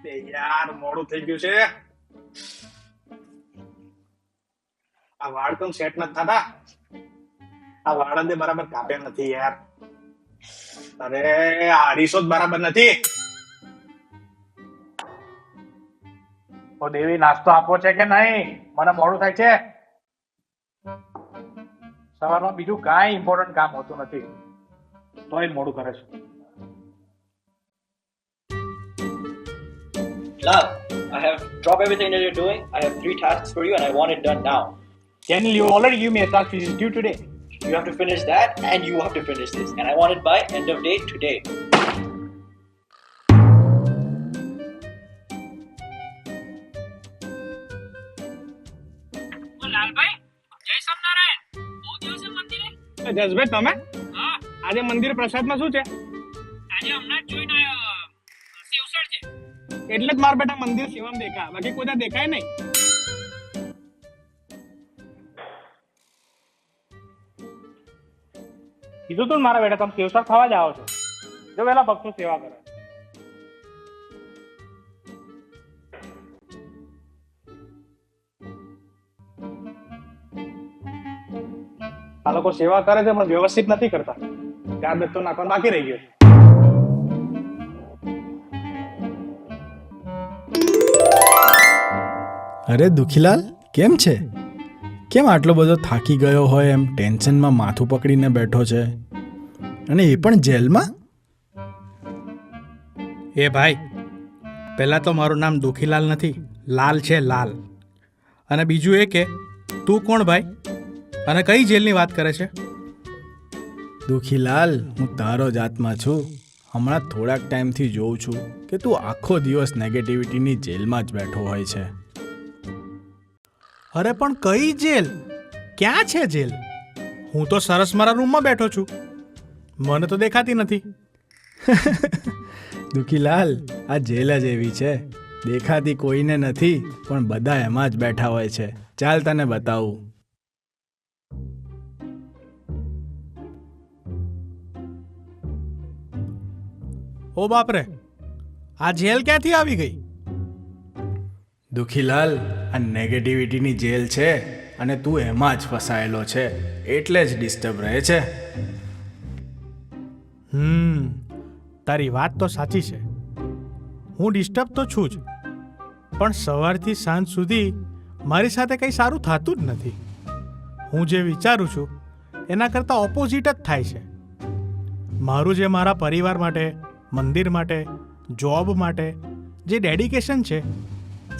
યાર મોડું થઈ ગયું છે. આ વાળ કેમ સેટ નથી થતા? આ વાળ જ બરાબર કાપ્યા નથી યાર. અરે આ અરીસો જ બરાબર નથી. ઓ દેવી, નાસ્તો આપવો છે કે નહીં? મને મોડું થાય છે. સવારમાં બીજું કાંઈ ઇમ્પોર્ટન્ટ કામ હોતું નથી, તોય મોડું કરે છે. Love, I have dropped everything that you're doing. I have 3 tasks for you and I want it done now. Daniel, you already gave me a task which is due today. You have to finish that and you have to finish this. And I want it by end of day today. Jasbhai, તમે આજે મંદિર પ્રસાદમાં શું છે? આજે હમણાં જ જોઈને આવ્યો, સેવસળ છે. એટલે જ મારા બેટા મંદિર સેવામાં દેખા, બાકી કોઈ દેખાય નહીં. કીધું તું મારા બેટા, તમે સેવસળ ખાવા જ આવો છો. જો પેલા ભક્તો સેવા કરે. આ લોકો સેવા કરે છે પણ વ્યવસ્થિત નથી કરતા. ચાર દત્તો નાખવાનું બાકી રહી ગયો. અરે દુખીલાલ, કેમ છે? કેમ આટલો બધો થાકી ગયો હોય એમ ટેન્શનમાં માથું પકડીને બેઠો છે, અને એ પણ જેલમાં? એ ભાઈ, પહેલાં તો મારું નામ દુખીલાલ નથી, લાલ છે, લાલ. અને બીજું એ કે તું કોણ ભાઈ, અને કઈ જેલની વાત કરે છે? દુખીલાલ, હું તારો જ આત્મા છું. હમણાં થોડાક ટાઈમથી જોઉં છું કે તું આખો દિવસ નેગેટિવિટીની જેલમાં જ બેઠો હોય છે. અરે પણ કઈ જેલ? ક્યાં છે જેલ? હું તો સરસ મારા રૂમમાં બેઠો છું, મને તો દેખાતી નથી. દુખીલાલ, આ જેલ જ એવી છે, દેખાતી કોઈને નથી, પણ બધા એમાં જ બેઠા હોય છે. ચાલ તને બતાવું. ઓ બાપરે, આ જેલ ક્યાંથી આવી ગઈ? દુખીલાલ, આ નેગેટિવિટીની જેલ છે અને તું એમાં જ ફસાયેલો છે, એટલે જ ડિસ્ટર્બ રહે છે. તારી વાત તો સાચી છે, હું ડિસ્ટર્બ તો છું જ, પણ સવારથી સાંજ સુધી મારી સાથે કંઈ સારું થતું જ નથી. હું જે વિચારું છું એના કરતાં ઓપોઝિટ જ થાય છે. મારું જે મારા પરિવાર માટે, મંદિર માટે, જોબ માટે જે ડેડિકેશન છે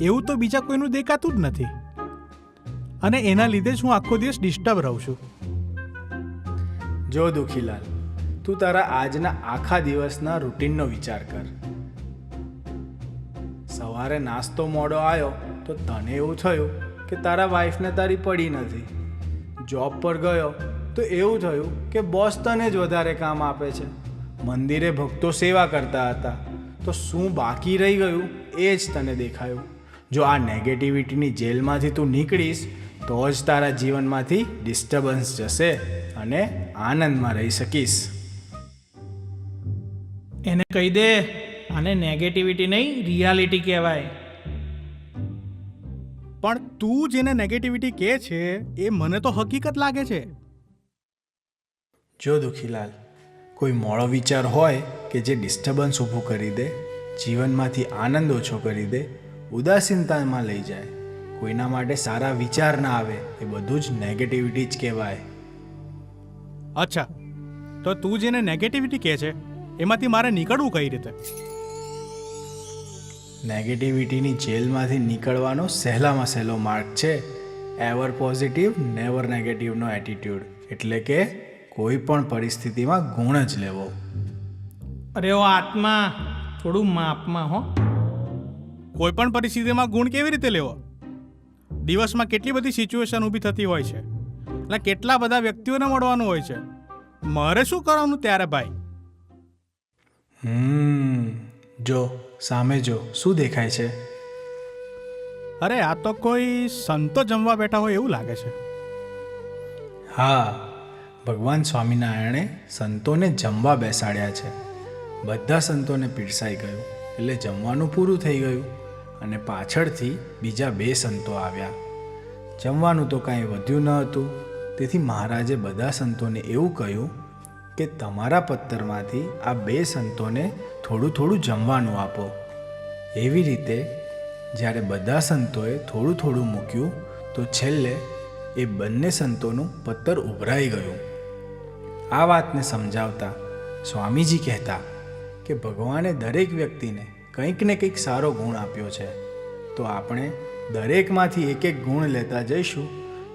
એવું તો બીજા કોઈનું દેખાતું જ નથી, અને એના લીધે જ હું આખો દિવસ ડિસ્ટર્બ રહું છું. જો દુખીલાલ, તું તારા આજના આખા દિવસના રૂટીનનો વિચાર કર. સવારે નાસ્તો મોડો આવ્યો તો તને એવું થયું કે તારા વાઈફને તારી પડી નથી. જોબ પર ગયો તો એવું થયું કે બોસ તને જ વધારે કામ આપે છે. મંદિરે ભક્તો સેવા કરતા હતા તો શું બાકી રહી ગયું એ જ તને દેખાયું. જો આ નેગેટિવિટીની જેલમાંથી તું નીકળીશ તો જ તારા જીવનમાંથી ડિસ્ટર્બન્સ જશે અને આનંદમાં રહી શકીશ. એને કહી દે, આને નેગેટિવિટી નહીં, રિયાલિટી કહેવાય. પણ તું જેને નેગેટિવિટી કહે છે એ મને તો હકીકત લાગે છે. જો દુખીલાલ, કોઈ મોડો વિચાર હોય કે જે ડિસ્ટર્બન્સ ઊભું કરી દે, જીવનમાંથી આનંદ ઓછો કરી દે, ઉદાસીનતામાં લઈ જાય, કોઈના માટે સારા વિચાર ના આવે, એ બધું જ નેગેટિવિટી જ કહેવાય. અચ્છા, તો તું જેને નેગેટિવિટી કહે છે એમાંથી મારે નીકળવું કઈ રીતે? નેગેટિવિટીની જેલમાંથી નીકળવાનો સહેલામાં સહેલો માર્ગ છે એવર પોઝિટિવ નેવર નેગેટિવનો એટીટ્યૂડ, એટલે કે કોઈ પણ પરિસ્થિતિમાં ગુણ જ લેવો. અરે ઓ આત્મા, થોડું માપમાં હો. કોઈ પણ પરિસ્થિતિમાં ગુણ કેવી રીતે લેવો? દિવસમાં કેટલી બધી સિચ્યુએશન ઊભી થતી હોય છે, અને કેટલા બધા વ્યક્તિઓને મળવાનું હોય છે. મારે શું કરવાનું ત્યારે ભાઈ? જો સામે જો, શું દેખાય છે? અરે આ તો કોઈ સંતો જમવા બેઠા હોય એવું લાગે છે. હા, ભગવાન સ્વામિનારાયણે સંતોને જમવા બેસાડ્યા છે. બધા સંતોને પીરસાઈ ગયું. એટલે જમવાનું પૂરું થઈ ગયું અને પાછળથી બીજા 2 સંતો આવ્યા. જમવાનું તો કાંઈ વધ્યું ન હતું, તેથી મહારાજે બધા સંતોને એવું કહ્યું કે તમારા પત્તરમાંથી આ 2 સંતોને થોડું થોડું જમવાનું આપો. એવી રીતે જ્યારે બધા સંતોએ થોડું થોડું મૂક્યું તો છેલ્લે એ બંને સંતોનું પત્તર ઉભરાઈ ગયું. આ વાતને સમજાવતા સ્વામીજી કહેતા કે ભગવાને દરેક વ્યક્તિને કંઈક ને કંઈક સારો ગુણ આપ્યો છે, તો આપણે દરેકમાંથી એક એક ગુણ લેતા જઈશું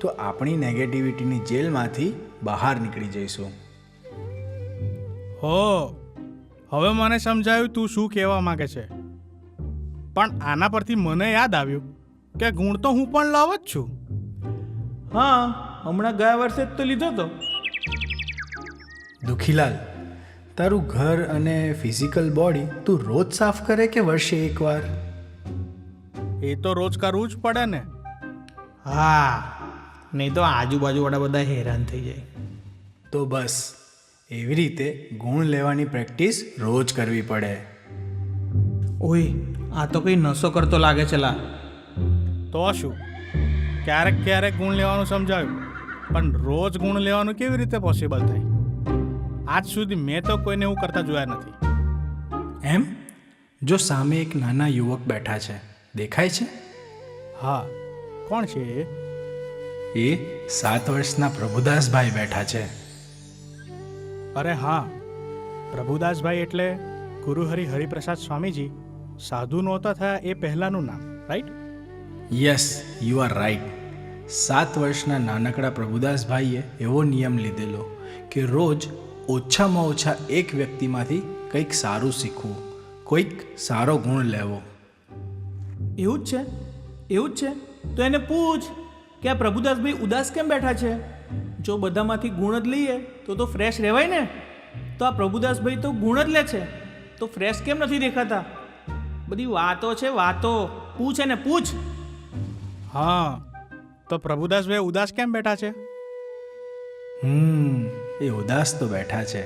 તો આપણી નેગેટિવિટીની જેલમાંથી બહાર નીકળી જઈશું. હો, હવે મને સમજાયું તું શું કહેવા માંગે છે. પણ આના પરથી મને યાદ આવ્યું કે ગુણ તો હું પણ લાવ જ છું. હા, હમણાં ગયા વર્ષે જ તો લીધો તો. દુખીલાલ, તારું ઘર અને ફિઝિકલ બોડી તું રોજ સાફ કરે કે વર્ષે એકવાર? એ તો રોજ કરવું જ પડે ને. હા, નહીં તો આજુબાજુવાળા બધા હેરાન થઈ જાય. તો બસ એવી રીતે ગુણ લેવાની પ્રેક્ટિસ રોજ કરવી પડે. ઓય, આ તો કંઈ નશો કરતો લાગે છે લા. તો શું, ક્યારેક ક્યારેક ગુણ લેવાનું સમજાવ્યું, પણ રોજ ગુણ લેવાનું કેવી રીતે પોસિબલ થાય? આજ સુધી મેં તો કોઈને એવું કરતા જોયા નથી. એમ? જો સામે એક નાના યુવક બેઠા છે, દેખાય છે? હા, કોણ છે એ? એ 7 વર્ષના પ્રભુદાસભાઈ બેઠા છે. અરે હા, પ્રભુદાસભાઈ એટલે ગુરુહરિ હરિપ્રસાદ સ્વામીજી સાધુ નહોતા થયા એ પહેલાંનું નામ, right? Yes, you are right. 7 વર્ષના નાનકડા પ્રભુદાસભાઈએ એવો નિયમ લીધેલો કે રોજ ઓછામાં ઓછા એક વ્યક્તિમાંથી કંઈક સારું શીખવું, કોઈક સારો ગુણ લેવો. એવું જ છે, એવું જ છે. તો એને પૂછ કે આ પ્રભુદાસભાઈ ઉદાસ કેમ બેઠા છે? જો બધામાંથી ગુણ જ લઈએ તો ફ્રેશ રહેવાય ને. તો આ પ્રભુદાસભાઈ તો ગુણ જ લે છે, તો ફ્રેશ કેમ નથી દેખાતા? બધી વાતો છે, વાતો. પૂછ એને પૂછ. હા, તો પ્રભુદાસભાઈ ઉદાસ કેમ બેઠા છે? એ ઉદાસ તો બેઠા છે,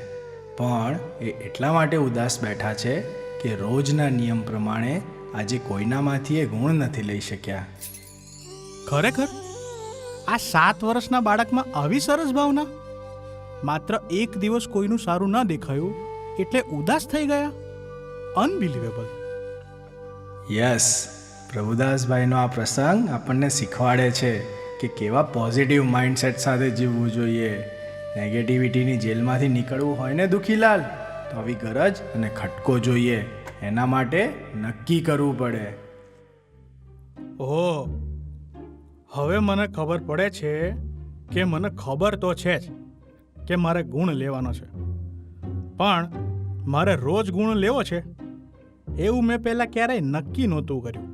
પણ એ એટલા માટે ઉદાસ બેઠા છે કે રોજના નિયમ પ્રમાણે આજે કોઈનામાંથી એ ગુણ નથી લઈ શક્યા. ખરેખર આ 7 વર્ષના બાળકમાં આવી સરસ ભાવના? માત્ર એક દિવસ કોઈનું સારું ન દેખાયું એટલે ઉદાસ થઈ ગયા? અનબિલિવેબલ. યસ, પ્રભુદાસભાઈનો આ પ્રસંગ આપણને શીખવાડે છે કે કેવા પોઝિટિવ માઇન્ડસેટ સાથે જીવવું જોઈએ. નેગેટિવિટીની જેલમાંથી નીકળવું હોય ને દુખીલાલ, તો આવી ગરજ અને ખટકો જોઈએ. એના માટે નક્કી કરવું પડે. ઓહ, હવે મને ખબર પડે છે કે મને ખબર તો છે જ કે મારે ગુણ લેવાનો છે, પણ મારે રોજ ગુણ લેવો છે એવું મેં પહેલાં ક્યારેય નક્કી નહોતું કર્યું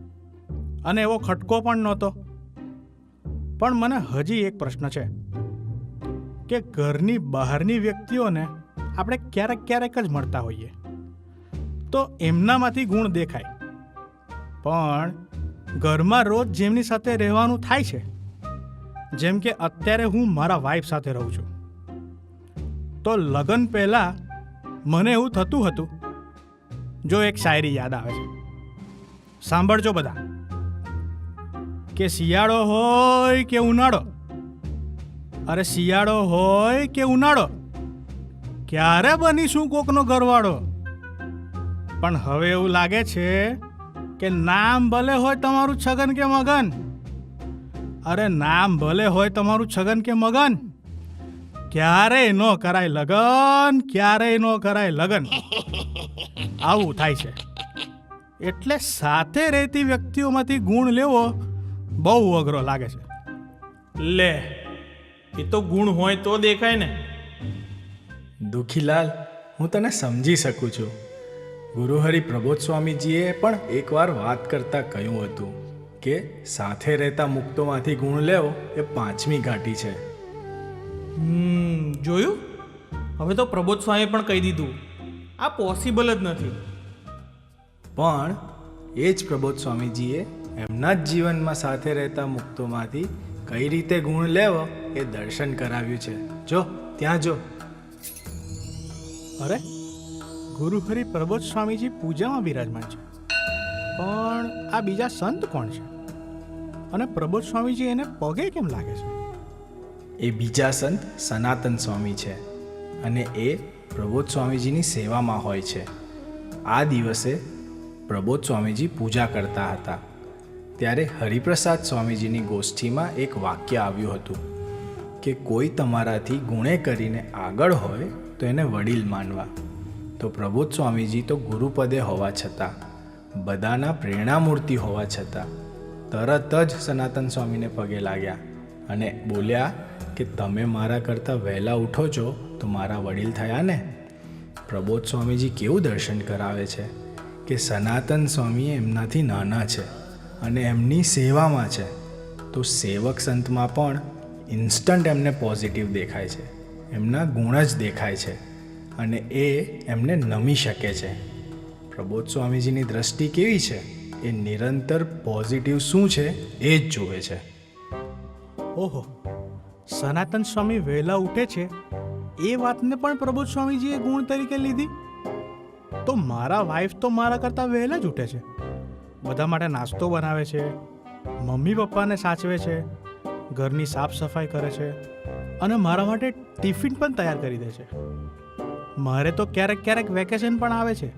અને એવો ખટકો પણ નહોતો. પણ મને હજી એક પ્રશ્ન છે કે ઘરની બહારની વ્યક્તિઓને આપણે ક્યારેક ક્યારેક જ મળતા હોઈએ તો એમનામાંથી ગુણ દેખાય, પણ ઘરમાં રોજ જેમની સાથે રહેવાનું થાય છે, જેમ કે અત્યારે હું મારા વાઈફ સાથે રહું છું, તો લગ્ન પહેલાં મને એવું થતું હતું. જો એક શાયરી યાદ આવે છે, સાંભળજો બધા, કે શિયાળો હોય કે ઉનાળો, અરે શિયાળો હોય કે ઉનાળો, ક્યારે બનીશું કોકનો ઘરવાળો. પણ હવે એવું લાગે છે કે નામ ભલે હોય તમારું છગન કે મગન, અરે નામ ભલે હોય તમારું છગન કે મગન, ક્યારેય ન કરાય લગન, ક્યારેય ન કરાય લગન. આવું થાય છે. એટલે સાથે રહેતી વ્યક્તિઓમાંથી ગુણ લેવો બહુ અઘરો લાગે છે. લે, એ તો ગુણ હોય તો દેખાય ને. દુખીલાલ, હું તને સમજી શકું છું. ગુરુહરિ પ્રબોધ સ્વામીજીએ પણ એકવાર વાત કરતાં કહ્યું હતું કે સાથે રહેતા મુક્તોમાંથી ગુણ લેવો એ 5મી ઘાટી છે. જોયું? હવે તો પ્રબોધ સ્વામીએ પણ કહી દીધું આ પોસિબલ જ નથી. પણ એ જ પ્રબોધ સ્વામીજીએ એમના જ જીવનમાં સાથે રહેતા મુક્તોમાંથી કઈ રીતે ગુણ લેવો એ દર્શન કરાવ્યું છે. જો ત્યાં જો. અરે, ગુરુહરિ પ્રબોધ સ્વામીજી પૂજામાં બિરાજમાન છે. પણ આ બીજા સંત કોણ છે અને પ્રબોધ સ્વામીજી એને પગે કેમ લાગે છે? એ બીજા સંત સનાતન સ્વામી છે અને એ પ્રબોધ સ્વામીજીની સેવામાં હોય છે. આ દિવસે પ્રબોધ સ્વામીજી પૂજા કરતા હતા ત્યારે હરિપ્રસાદ સ્વામીજીની ગોષ્ઠીમાં એક વાક્ય આવ્યું હતું કે કોઈ તમારાથી ગુણે કરીને આગળ હોય તો એને વડીલ માનવા. તો પ્રબોધ સ્વામીજી તો ગુરુપદે હોવા છતાં, બધાના પ્રેરણામૂર્તિ હોવા છતાં તરત જ સનાતન સ્વામીને પગે લાગ્યા અને બોલ્યા કે તમે મારા કરતાં વહેલા ઉઠો છો તો મારા વડીલ થયા ને. પ્રબોધ સ્વામીજી કેવું દર્શન કરાવે છે કે સનાતન સ્વામી એમનાથી નાના છે અને એમની સેવામાં છે, તો સેવક સંતમાં પણ ઇન્સ્ટન્ટ એમને પોઝિટિવ દેખાય છે, એમના ગુણ જ દેખાય છે અને એ એમને નમી શકે છે. પ્રબોધ સ્વામીજીની દ્રષ્ટિ કેવી છે? એ નિરંતર પોઝિટિવ શું છે એ જ જુએ છે. ઓહો, સનાતન સ્વામી વહેલા ઉઠે છે એ વાતને પણ પ્રબોધ સ્વામીજીએ ગુણ તરીકે લીધી? તો મારા વાઈફ તો મારા કરતાં વહેલા જ ઉઠે છે, બધા માટે નાસ્તો બનાવે છે, મમ્મી પપ્પાને સાચવે છે, ઘરની સાફ સફાઈ કરે છે અને મારા માટે ટિફિન પણ તૈયાર કરી દે છે. મારે તો ક્યારેક ક્યારેક વેકેશન પણ આવે છે,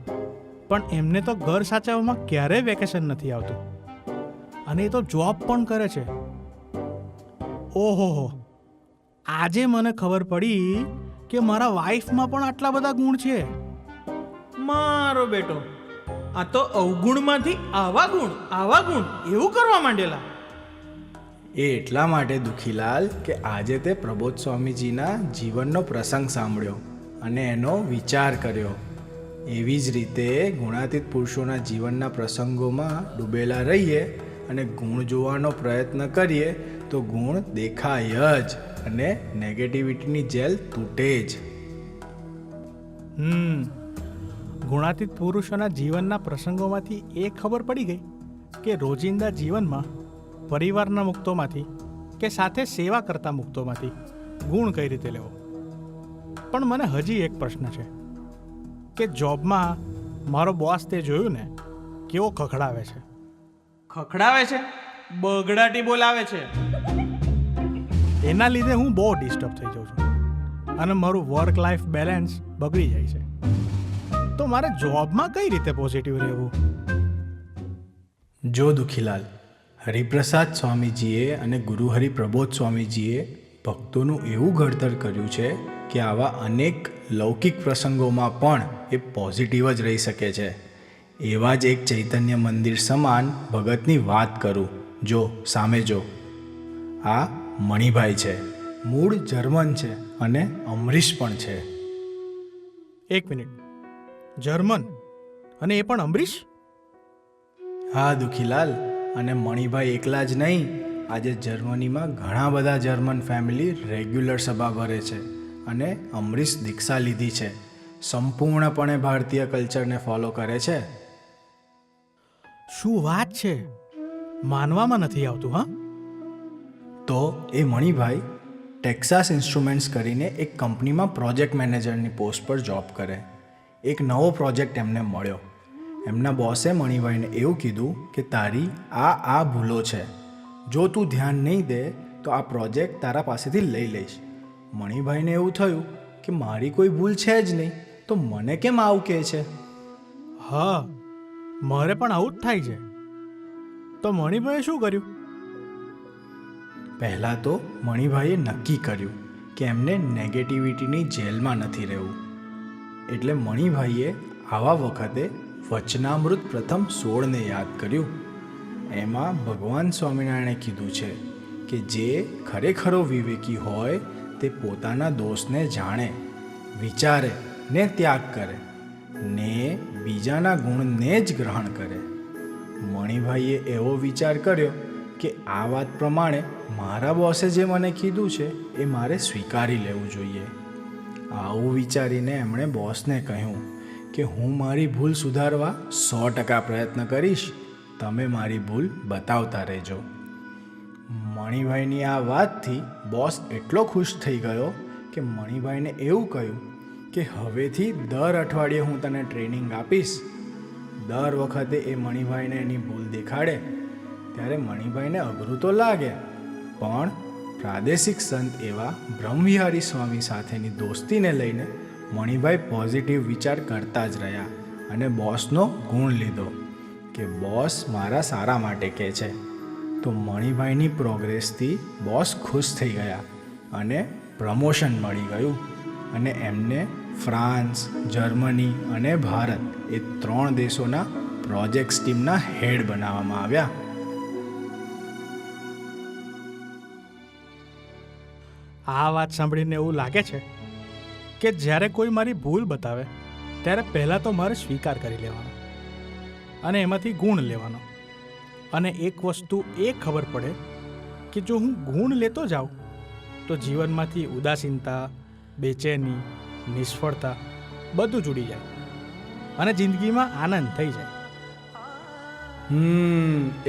પણ એમને તો ઘર સાચવવામાં ક્યારેય વેકેશન નથી આવતું અને એ તો જોબ પણ કરે છે. ઓહો, આજે મને ખબર પડી કે મારા વાઈફમાં પણ આટલા બધા ગુણ છે. મારો બેટો આ તો અવગુણમાંથી આવા ગુણ એવું કરવા માંડેલા. એ એટલા માટે દુખીલાલ કે આજે તે પ્રબોધ સ્વામીજીના જીવનનો પ્રસંગ સાંભળ્યો અને એનો વિચાર કર્યો. એવી જ રીતે ગુણાતીત પુરુષોના જીવનના પ્રસંગોમાં ડૂબેલા રહીએ અને ગુણ જોવાનો પ્રયત્ન કરીએ તો ગુણ દેખાય જ અને નેગેટિવિટીની જેલ તૂટે જ. ગુણાતીત પુરુષોના જીવનના પ્રસંગોમાંથી એ ખબર પડી ગઈ કે રોજિંદા જીવનમાં પરિવારના મુક્તોમાંથી કે સાથે સેવા કરતા મુક્તોમાંથી ગુણ કઈ રીતે લેવો. પણ મને હજી એક પ્રશ્ન છે કે જોબમાં મારો બોસ તે જોયું ને કેવો ખખડાવે છે? ખખડાવે છે, બગડાટી બોલાવે છે. એના લીધે હું બહુ ડિસ્ટર્બ થઈ જાઉં છું અને મારું વર્ક લાઈફ બેલેન્સ બગડી જાય છે. તો મારે જોબમાં કઈ રીતે પોઝિટિવ રહેવું? જો દુખીલાલ, હરિપ્રસાદ સ્વામીજીએ અને ગુરુહરિ પ્રબોધ સ્વામીજીએ ભક્તોનું એવું ઘડતર કર્યું છે કે આવા અનેક લૌકિક પ્રસંગોમાં પણ એ પોઝિટિવ જ રહી શકે છે. એવા જ એક ચૈતન્ય મંદિર સમાન ભગતની વાત કરું. જો સામે જો, આ મણિભાઈ છે, મૂળ જર્મન છે અને અમરીશ પણ છે. એક મિનિટ, જર્મન અને એ પણ અમરીશ? હા દુખીલાલ, અને મણિભાઈ એકલા જ નહીં, આજે જર્મનીમાં ઘણા બધા જર્મન ફેમિલી રેગ્યુલર સભા ભરે છે અને અમરીશ દીક્ષા લીધી છે, સંપૂર્ણપણે ભારતીય કલ્ચરને ફોલો કરે છે. શું વાત છે, માનવામાં નથી આવતું. હા, તો એ મણિભાઈ ટેક્સાસ ઇન્સ્ટ્રુમેન્ટ્સ કરીને એક કંપનીમાં પ્રોજેક્ટ મેનેજરની પોસ્ટ પર જોબ કરે. એક નવો પ્રોજેક્ટ એમને મળ્યો. એમના બોસે મણિભાઈને એવું કીધું કે તારી આ ભૂલો છે, જો તું ધ્યાન નહીં દે તો આ પ્રોજેક્ટ તારા પાસેથી લઈ લઈશ. મણિભાઈને એવું થયું કે મારી કોઈ ભૂલ છે જ નહીં, તો મને કેમ આવું કહે છે. હા, મારે પણ આવું જ થાય છે. તો મણિભાઈએ શું કર્યું? પહેલાં તો મણિભાઈએ નક્કી કર્યું કે એમને નેગેટિવિટીની જેલમાં નથી રહેવું. એટલે મણિભાઈએ આવા વખતે વચનામૃત પ્રથમ 16ને યાદ કર્યું. એમાં ભગવાન સ્વામિનારાયણે કીધું છે કે જે ખરેખરો વિવેકી હોય તે પોતાના દોષને જાણે, વિચારે ને ત્યાગ કરે ને બીજાના ગુણને જ ગ્રહણ કરે. મણિભાઈએ એવો વિચાર કર્યો કે આ વાત પ્રમાણે મારા બોસે જે મને કીધું છે એ મારે સ્વીકારી લેવું જોઈએ. આવું વિચારીને એમણે બોસને કહ્યું કે હું મારી ભૂલ સુધારવા 100% પ્રયત્ન કરીશ, તમે મારી ભૂલ બતાવતા રહેજો. મણિભાઈની આ વાતથી બોસ એટલો ખુશ થઈ ગયો કે મણિભાઈને એવું કહ્યું કે હવેથી દર અઠવાડિયે હું તને ટ્રેનિંગ આપીશ. દર વખતે એ મણિભાઈને એની ભૂલ દેખાડે ત્યારે મણિભાઈને અઘરું તો લાગે, પણ પ્રાદેશિક સંત એવા બ્રહ્મવિહારી સ્વામી સાથેની દોસ્તીને લઈને મણિભાઈ પોઝિટિવ વિચાર કરતા જ રહ્યા અને બોસનો ગુણ લીધો કે બોસ મારા સારા માટે કહે છે. તો મણિભાઈની પ્રોગ્રેસથી બોસ ખુશ થઈ ગયા અને પ્રમોશન મળી ગયું અને એમને ફ્રાન્સ, જર્મની અને ભારત એ 3 દેશોના પ્રોજેક્ટ્સ ટીમના હેડ બનાવવામાં આવ્યા. આ વાત સાંભળીને એવું લાગે છે કે જ્યારે કોઈ મારી ભૂલ બતાવે ત્યારે પહેલાં તો મારે સ્વીકાર કરી લેવાનો અને એમાંથી ગુણ લેવાનો. અને એક વસ્તુ એ ખબર પડે કે જો હું ગુણ લેતો જાઉં તો જીવનમાંથી ઉદાસીનતા, બેચેની, નિષ્ફળતા બધું જ ઉડી જાય અને જિંદગીમાં આનંદ થઈ જાય.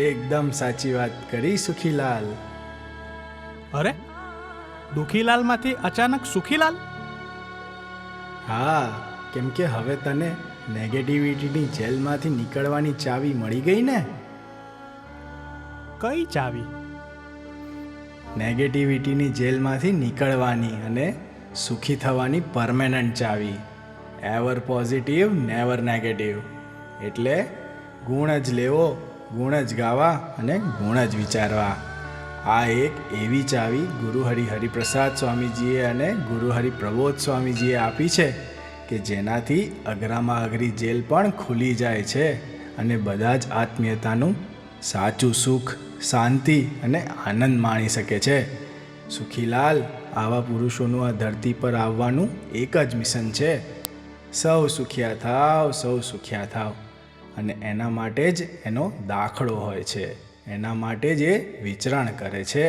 એકદમ સાચી વાત કરી સુખીલાલ. અરે, દુખીલાલમાંથી અચાનક સુખીલાલ? હા, કેમ કે હવે તને નેગેટિવિટીની જેલમાંથી નીકળવાની ચાવી મળી ગઈ ને. કઈ ચાવી? નેગેટિવિટીની જેલમાંથી નીકળવાની અને સુખી થવાની પરમેનન્ટ ચાવી. Ever positive, never negative. એટલે ગુણ જ લેવો, ગુણ જ ગાવા અને ગુણ જ વિચારવા. આ એક એવી ચાવી ગુરુ હરિપ્રસાદ સ્વામીજીએ અને ગુરુ હરિપ્રબોધ સ્વામીજીએ આપી છે કે જેનાથી અઘરામાં અઘરી જેલ પણ ખુલી જાય છે અને બધા જ આત્મીયતાનું સાચું સુખ, શાંતિ અને આનંદ માણી શકે છે. સુખીલાલ, આવા પુરુષોનું આ ધરતી પર આવવાનું એક જ મિશન છે. સૌ સુખિયા થાવ, સૌ સુખિયા થાવ. અને એના માટે જ એનો દાખલો હોય છે, એના માટે જ એ વિચરણ કરે છે.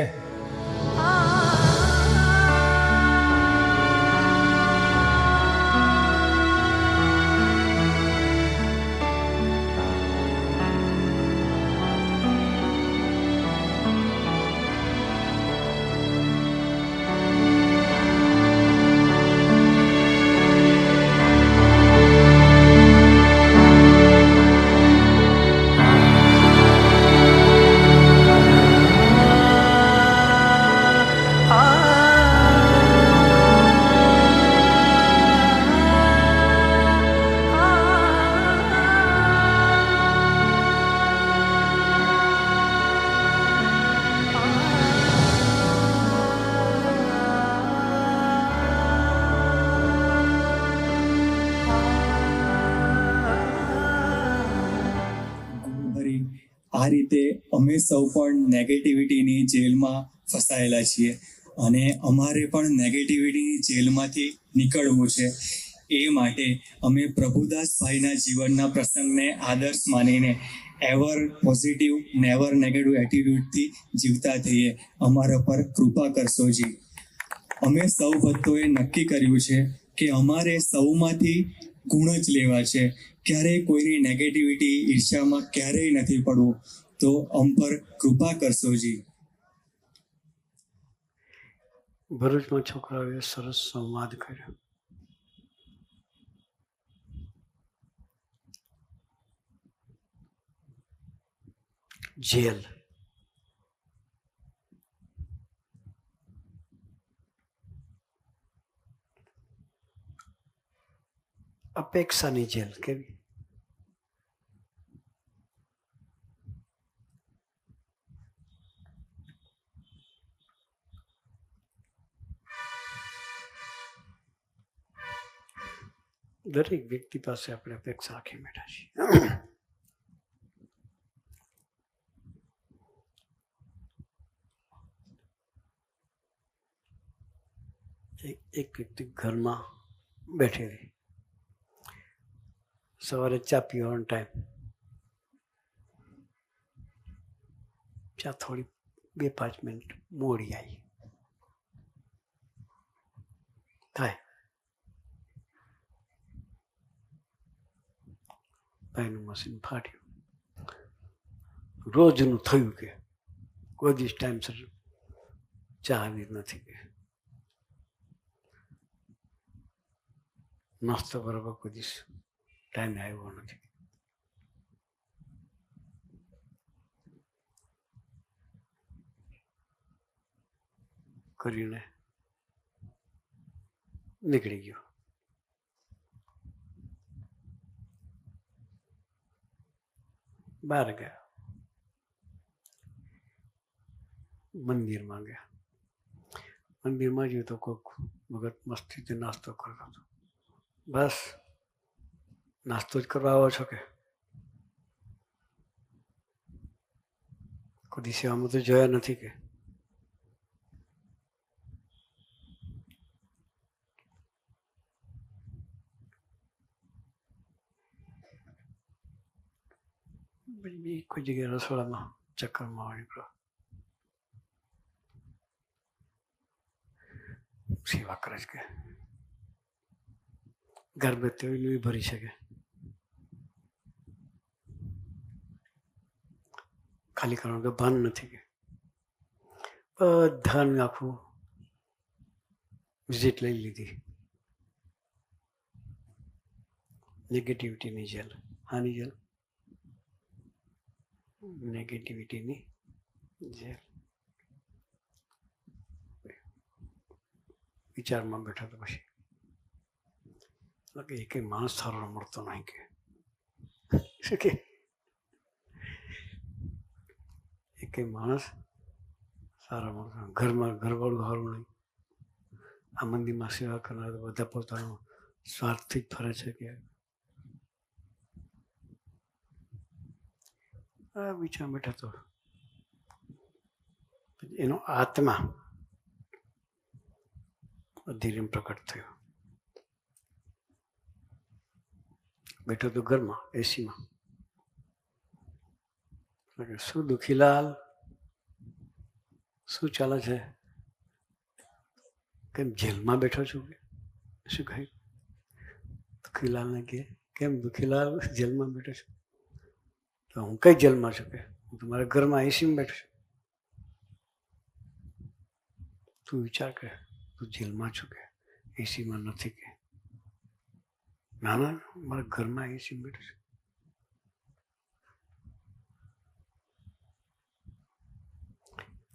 આ રીતે અમે સૌ પણ નેગેટિવિટીની જેલમાં ફસાયેલા છીએ અને અમારે પણ નેગેટિવિટીની જેલમાંથી નીકળવું છે. એ માટે અમે પ્રભુદાસભાઈના જીવનના પ્રસંગને આદર્શ માનીને એવર પોઝિટિવ, નેવર નેગેટિવ એટીટ્યુડથી જીવતા થઈએ. અમારા પર કૃપા કરશો જી. અમે સૌ ભક્તોએ નક્કી કર્યું છે કે અમારે સૌમાંથી ગુણ જ લેવા છે. ક્યારેય કોઈની નેગેટિવિટી, ઈર્ષ્યામાં ક્યારેય નથી પડવું. તો અમ પર કૃપા કરશો જી. ભરૂચમાં છોકરાઓએ સરસ સંવાદ કર્યો. જેલ, અપેક્ષાની જેલ કેવી? દરેક વ્યક્તિ પાસે આપણે અપેક્ષા રાખી બેઠા છીએ. એક વ્યક્તિ ઘરમાં બેઠેલી, સવારે ચા પીવાનો ટાઈમ, ચા થોડી 2-5 મિનિટ મોડી આવી થાય. ભાઈનું મશીન ફાટ્યું. રોજનું થયું કે કોઈ દિવસ ટાઈમસર ચા આવી નથી કે નાસ્તો બરાબર કોઈ દિવસ ટાઈમે આવ્યો નથી. કરીને નીકળી ગયો. બહાર ગયા, મંદિરમાં ગયા. મંદિરમાં જોયું તો કોઈક ભગત મસ્તીથી નાસ્તો કરતો હતો. બસ નાસ્તો જ કરવા આવો છો કે? કોઈ સેવામાં તો જોયા નથી કે? બી કોઈ જગ્યાએ રસોડામાં ચક્કરમાં આવી ગયો. સેવા કરે છે કે ગર્ભ તેવી ભરી શકે. ખાલી કરવાનું તો ભાન નથી કે બધાનું આખું વિઝિટ લઈ લીધી. નેગેટિવિટીની જેલ. આની જેલ નેગેટિવિટીની જેલ. વિચારમાં બેઠા તો પછી કે એક માણસ સારો મળતો નહીં કે શું કે એક માણસ સારો મળતો. ઘરમાં ઘરવાળું સારું નહીં. આ મંદિરમાં સેવા કરનાર બધા પોતાનો સ્વાર્થથી જ ફરે છે કે આ વિચાર બેઠા તો એનો આત્મા ધીરે પ્રકટ થયો. બેઠો તો ઘરમાં એસીમાં. શું દુખીલાલ, શું ચાલે છે? કેમ જેલમાં બેઠો છું કે શું કહ્યું? દુખીલાલને કે કેમ દુખીલાલ જેલમાં બેઠો છું? તો હું કઈ જેલમાં છું કે હું તમારા ઘરમાં એસીમાં બેઠો છું. તું વિચાર કર, તું જેલમાં છું કે એસીમાં નથી કે? ના ના, મારા ઘરમાં એસીમાં બેઠો છું.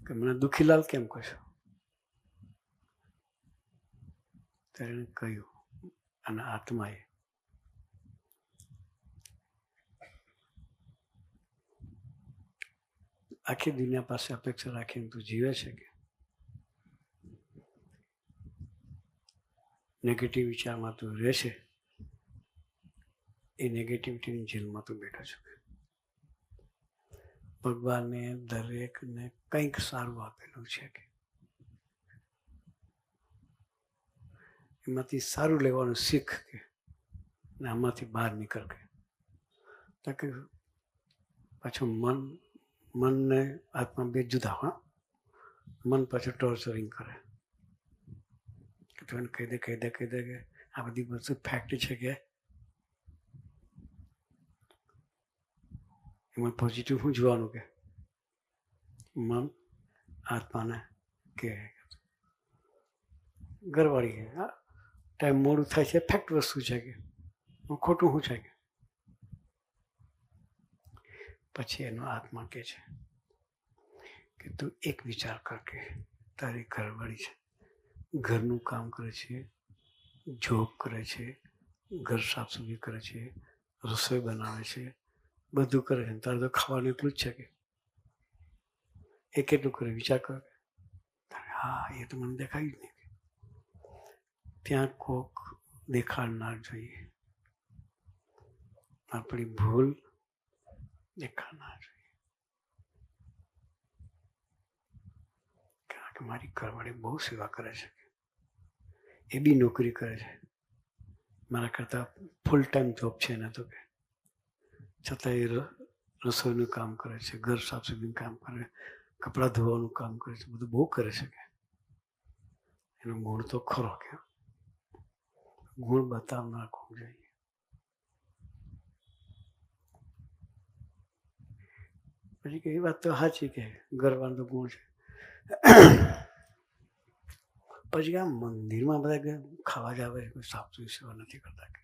કે મને દુખીલાલ કેમ કહો છો? ત્યારે એને કહ્યું અને આત્માએ આખી દુનિયા પાસે અપેક્ષા રાખીને તું જીવે છે કે નેગેટિવ વિચારમાં તું રહે છે? એ નેગેટિવિટીની જેલમાં તું બેઠો છે. ભગવાને દરેકને કંઈક સારું આપેલું છે કે એમાંથી સારું લેવાનું શીખ કે આમાંથી બહાર નીકળ કે તાકે પાછું મનને આત્મા બે જુદા. હા, મન પાછું ટોર્ચરિંગ કરે કે તું એને કહી દે કે આ બધી વસ્તુ ફેક્ટ છે કે એમાં પોઝિટિવ શું જોવાનું કે મન આત્માને કે ઘરવાળી કે હા ટાઈમ મોડું થાય છે ફેક્ટ વસ્તુ છે કે ખોટું શું છે કે પછી એનો આત્મા કહે છે કે તું એક વિચાર કર કે તારી ઘરવાળી છે, ઘરનું કામ કરે છે, જોબ કરે છે, ઘર સાફ સફાઈ કરે છે, રસોઈ બનાવે છે, બધું કરે છે. તારે તો ખાવાનું એટલું જ છે કે એ કેટલું કરે વિચાર કર. હા, એ તો મને દેખાયું જ નહીં. ત્યાં કોક દેખાડનાર જોઈએ, આપણી ભૂલ દેખાડનાર જોઈએ. કારણ કે મારી ઘરવાળી બહુ સેવા કરે છે, એ બી નોકરી કરે છે, મારા કરતાં ફૂલ ટાઈમ જોબ છે એને તો કે છતાં એ રસોઈનું કામ કરે છે, ઘર સાફ સફાઈનું કામ કરે, કપડાં ધોવાનું કામ કરે છે, બધું બહુ કરે છે કે એનો ગુણ તો ખરો કે ગુણ બતાવનાર કોણ જોઈએ. પછી કે એ વાત તો સાચી કે ગરવાનો ગુણ છે. પછી આ મંદિરમાં બધા ખાવા જ આવે છે, કોઈ સાફ સફાઈ સેવા નથી કરતા કે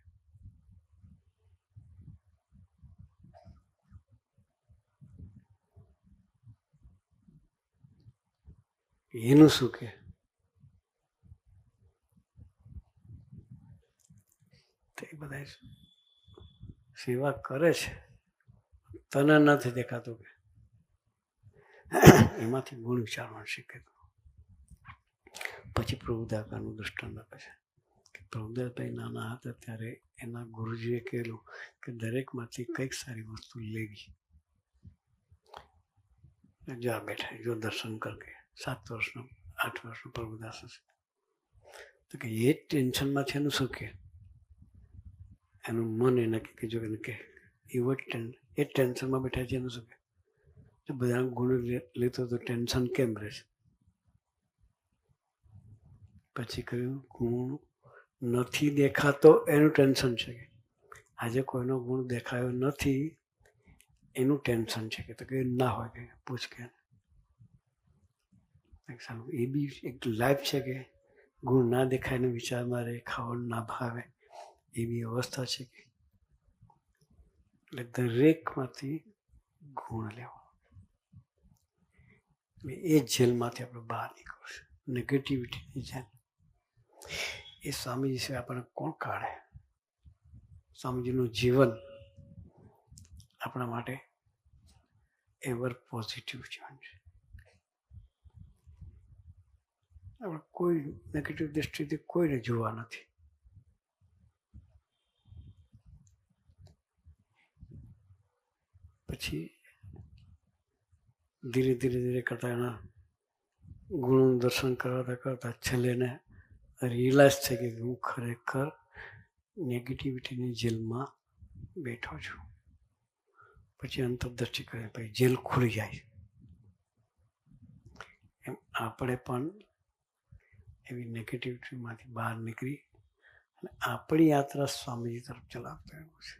એનું શું કે સેવા કરે છે, તને નથી દેખાતું કે એમાંથી ગુણ વિચારવાનું શીખે. પછી પ્રભુદાસનું દૃષ્ટાંત આપે છે કે પ્રભુદાસભાઈ નાના હતા ત્યારે એના ગુરુજીએ કહેલું કે દરેકમાંથી કંઈક સારી વસ્તુ લેવી. જો આ બેઠા, જો દર્શન કરકે 7 વર્ષનો 8 વર્ષનો પ્રભુદાસ હશે, તો કે એ ટેન્શનમાંથી એનું શું કે એનું મન એને કે જો એને કે એ ટેન્શનમાં બેઠા છે એનું શું કે બધા ગુણ લેતો તો ટેન્શન કેમ રહે છે. પછી કહ્યું ગુણ નથી દેખાતો એનું ટેન્શન છે. આજે કોઈનો ગુણ દેખાયો નથી એનું ટેન્શન છે કે તો કે ના હોય કે પૂછ કે એ બી એક લાઈફ છે કે ગુણ ના દેખાય ને વિચારમાં રહે, ખાવાનું ના ભાવે એવી અવસ્થા છે કે એટલે દરેકમાંથી ગુણ લેવો. એ જેલમાંથી આપણે બહાર નીકળવું છે, નેગેટિવિટીની જેલ. એ સ્વામીજી સિવાય આપણને કોણ કાઢે? સ્વામીજીનું જીવન આપણા માટે એવર પોઝિટિવ જીવન છે. આપણે કોઈ નેગેટિવ દ્રષ્ટિથી કોઈને જોવા નથી. પછી ધીરે ધીરે ધીરે કરતા એના ગુણોનું દર્શન કરતા કરતા છેલ્લે એને રિયલાઇઝ થઈ કે હું ખરેખર નેગેટિવિટીની જેલમાં બેઠો છું. પછી અંતરદ્રષ્ટિ કરે, પછી જેલ ખુલી જાય. એમ આપણે પણ એવી નેગેટિવિટીમાંથી બહાર નીકળી અને આપણી યાત્રા સ્વામીજી તરફ ચલાવતા એવું છે.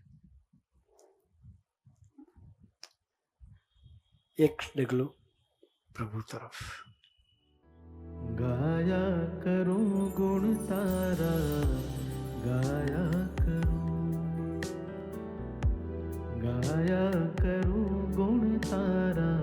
એક ડગલું પ્રભુ તરફ. ગાયા કરું ગુણ તારા, ગાયા કરું, ગાયા કરું ગુણ તારા,